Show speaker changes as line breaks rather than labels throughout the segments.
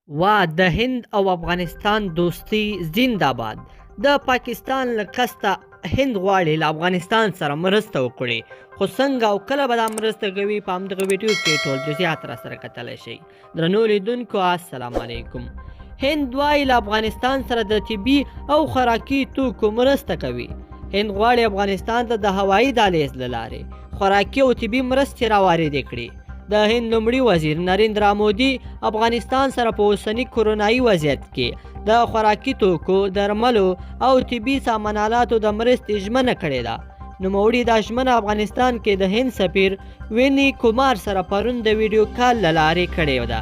وا د هند او افغانستان دوستي زنده‌باد. د پاکستان له قصده هند غواړي له افغانستان سره مرسته وکړي، خو څنګه او کله به دا مرسته کوي په همدغه ویډیو کې ټول جزئیات راسره کتلی شئ. درنو لیدونکو السلام علیکم. هند وایي له افغانستان سره د طبي او خوراکي توکو مرسته کوي. هند غواړي افغانستان ته د هوایي دهلیز له لارې خوراکي او طبي مرستې راواردې کړي. د هند لومړي وزیر نریندرا مودي افغانستان سره په اوسني کرونایي وضعیت کې د خوراکي توکو، درملو او طبي سامان آلاتو د مرستې ژمنه کړې ده. نوموړي دا ژمنه افغانستان کې د هند سفیر ویني کومار سره پرون د ویډیو کال له لارې کړې ده.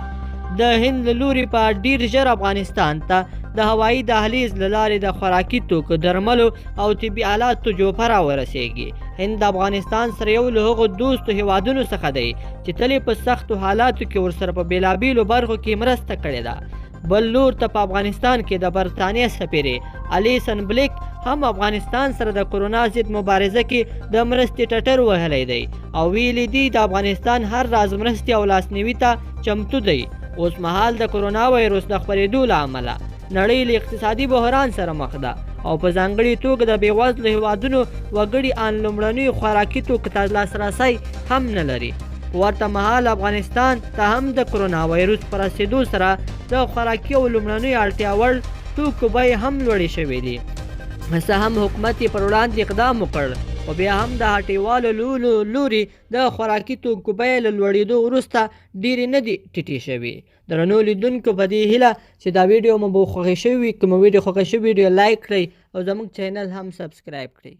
د هند له لوري په ډیر ژر افغانستان ته د هوایي دهلیز له لارې د خوراکي توکو، درملو او طبي آلاتو جوپه راورسیږي. هند د افغانستان سره یو له هغو دوستو هیوادونو څخه دی چې تل په سختو حالاتو کې ورسره په بېلابېلو برخو کې مرسته کړې ده. بل لور ته په افغانستان کې د برطانیې سفیرې الیسن بلیک هم افغانستان سره د کرونا ضد مبارزه کې د مرستې ټټر وهلی دی او ویلي دي د افغانستان هر راز مرستې او لاسنیوي ته چمتو دی. اوس مهال د کرونا وایرس د خپرېدو له امله نړۍ له اقتصادي بحران سره مخ ده او په ځانګړي توګه د بېوزلو هیوادونو وګړي ان لومړنیو خوراکي توکو ته لاسرسی هم نه لري. ورته مهال افغانستان ته هم د کرونا وایرس په رسېدو سره د خوراکي او لومړنیو اړتیا وړ توکو بیې هم لوړې شوې دي. څه هم حکومت یې پر وړاندې اقدام وکړ، خو بیا هم د هټیوالو لوري د خوراکي توکو بیې له لوړېدو وروسته ډېرې نه دي ټیټې شوې. درنو لیدونکو په دې هیله چې دا ویډیو مو به خوښې شوي وي. که مو ویډیو خوښه شوې ویډیو لایک کړئ او زموږ چینل هم سبسکرایب کړئ.